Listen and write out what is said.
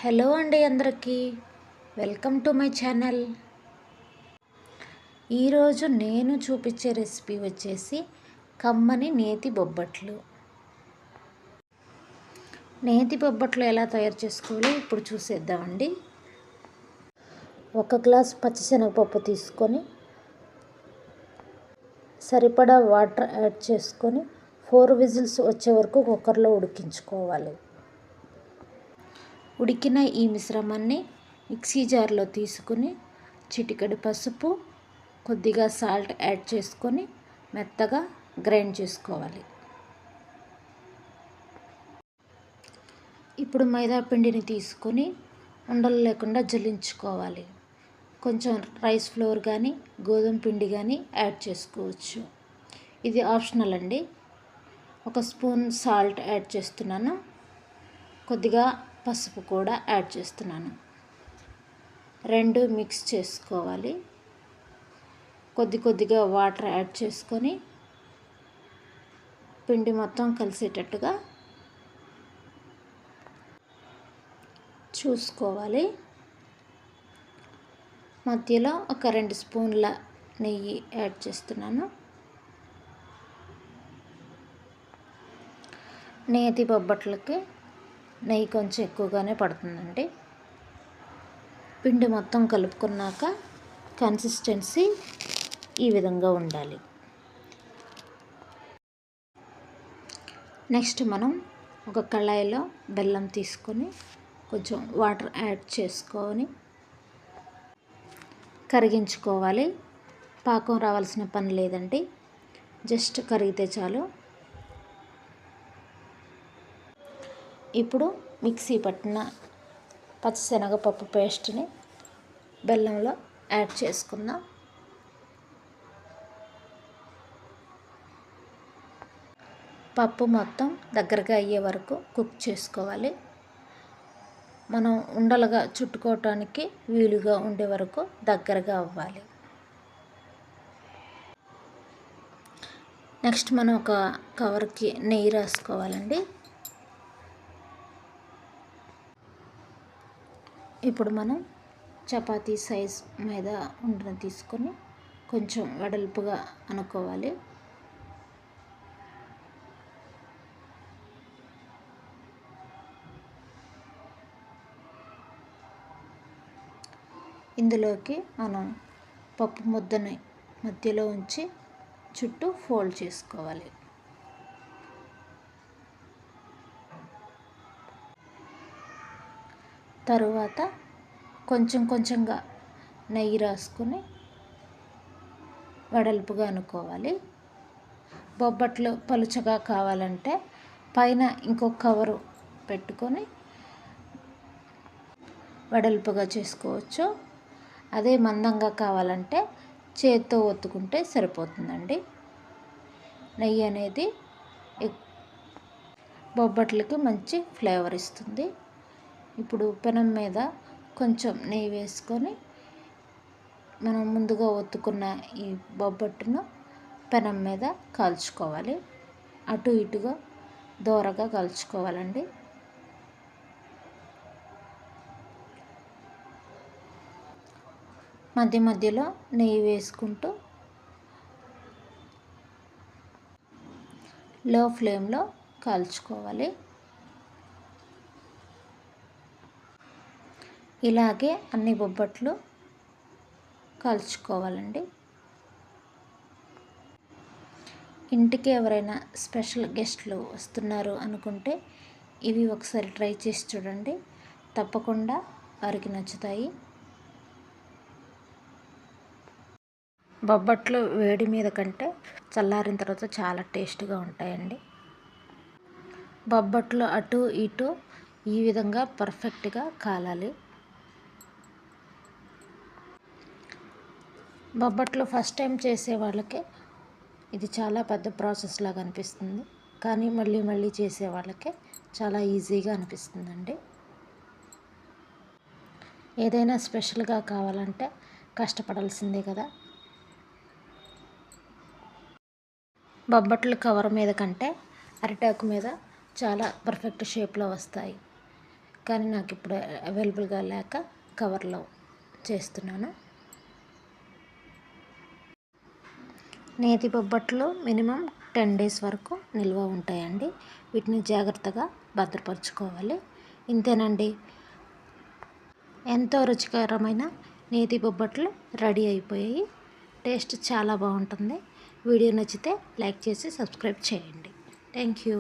Hello అండి అందరికీ welcome to my channel. ఈరోజు నేను చూపించే రెసిపీ వచ్చేసి కమ్మని నేతి బొబ్బట్లు. నేతి బొబ్బట్లు ఎలా తయారు చేసుకోవాలో ఇప్పుడు చూసేద్దామండి. 1 గ్లాస్ పచ్చిశనగపప్పు తీసుకొని సరిపడా వాటర్ యాడ్ చేసుకొని 4 విజిల్స్ వచ్చే వరకు కుక్కర్లో ఉడికించుకోవాలి. ఉడికిన ఈ మిశ్రమాన్ని మిక్సీ జార్లో తీసుకుని చిటికెడు పసుపు, కొద్దిగా సాల్ట్ యాడ్ చేసుకొని మెత్తగా గ్రైండ్ చేసుకోవాలి. ఇప్పుడు మైదా పిండిని తీసుకొని ఉండలు లేకుండా జల్లించుకోవాలి. కొంచెం రైస్ ఫ్లోర్ కానీ గోధుమ పిండి కానీ యాడ్ చేసుకోవచ్చు. ఇది ఆప్షనల్ అండి. 1 స్పూన్ సాల్ట్ యాడ్ చేస్తున్నాను. కొద్దిగా పసుపు కూడా యాడ్ చేస్తున్నాను. 2 మిక్స్ చేసుకోవాలి. కొద్దిగా వాటర్ యాడ్ చేసుకొని పిండి మొత్తం కలిసేటట్టుగా చూసుకోవాలి. మధ్యలో ఒక 2 స్పూన్ల నెయ్యి యాడ్ చేస్తున్నాను. నేతి బొబ్బట్లకి నెయ్యి కొంచెం ఎక్కువగానే పడుతుందండి. పిండి మొత్తం కలుపుకున్నాక కన్సిస్టెన్సీ ఈ విధంగా ఉండాలి. నెక్స్ట్ మనం ఒక కళాయిలో బెల్లం తీసుకొని కొంచెం వాటర్ యాడ్ చేసుకొని కరిగించుకోవాలి. పాకం రావాల్సిన పని లేదండి, జస్ట్ కరిగితే చాలు. ఇప్పుడు మిక్సీ పట్టిన పచ్చిశనగపప్పు పేస్ట్ని బెల్లంలో యాడ్ చేసుకుందాం. పప్పు మొత్తం దగ్గరగా అయ్యే వరకు కుక్ చేసుకోవాలి. మనం ఉండలుగా చుట్టుకోవటానికి వీలుగా ఉండే వరకు దగ్గరగా అవ్వాలి. నెక్స్ట్ మనం ఒక కవర్కి నెయ్యి రాసుకోవాలండి. ఇప్పుడు మనం చపాతీ సైజ్ మైదా ఉండను తీసుకొని కొంచెం వెడల్పుగా అనుకోవాలి. ఇందులోకి మనం పప్పు ముద్దని మధ్యలో ఉంచి చుట్టూ ఫోల్డ్ చేసుకోవాలి. తరువాత కొంచెంగా నెయ్యి రాసుకొని వెడల్పుగా అనుకోవాలి. బొబ్బట్లు పలుచగా కావాలంటే పైన ఇంకొక కవరు పెట్టుకొని వెడల్పుగా చేసుకోవచ్చు. అదే మందంగా కావాలంటే చేత్తో ఒత్తుకుంటే సరిపోతుందండి. నెయ్యి అనేది బొబ్బట్లకి మంచి ఫ్లేవర్ ఇస్తుంది. ఇప్పుడు పెనం మీద కొంచెం నెయ్యి వేసుకొని మనం ముందుగా ఒత్తుకున్న ఈ బొబ్బట్టును పెనం మీద కాల్చుకోవాలి. అటు ఇటుగా దోరగా కాల్చుకోవాలండి. మధ్యలో నెయ్యి వేసుకుంటూ లో ఫ్లేమ్లో కాల్చుకోవాలి. ఇలాగే అన్ని బొబ్బట్లు కాల్చుకోవాలండి. ఇంటికి ఎవరైనా స్పెషల్ గెస్ట్లు వస్తున్నారు అనుకుంటే ఇవి ఒకసారి ట్రై చేసి చూడండి, తప్పకుండా వారికి నచ్చుతాయి. బొబ్బట్లు వేడి మీద కంటే చల్లారిన తర్వాత చాలా టేస్ట్గా ఉంటాయండి. బొబ్బట్లు అటు ఇటు ఈ విధంగా పర్ఫెక్ట్గా కాలాలి. బొబ్బట్లు ఫస్ట్ టైం చేసే వాళ్ళకే ఇది చాలా పెద్ద ప్రాసెస్ లాగా అనిపిస్తుంది, కానీ మళ్ళీ చేసే వాళ్ళకే చాలా ఈజీగా అనిపిస్తుందండి. ఏదైనా స్పెషల్గా కావాలంటే కష్టపడాల్సిందే కదా. బొబ్బట్లు కవర్ మీద కంటే అరిటాకు మీద చాలా పర్ఫెక్ట్ షేప్లో వస్తాయి. కానీ నాకు ఇప్పుడు అవైలబుల్గా లేక కవర్లో చేస్తున్నాను. నేతి బొబ్బట్లు మినిమం 10 డేస్ వరకు నిల్వ ఉంటాయండి. వీటిని జాగ్రత్తగా భద్రపరచుకోవాలి. ఇంతేనండి, ఎంతో రుచికరమైన నేతి బొబ్బట్లు రెడీ అయిపోయాయి. టేస్ట్ చాలా బాగుంటుంది. వీడియో నచ్చితే లైక్ చేసి సబ్స్క్రైబ్ చేయండి. Thank you.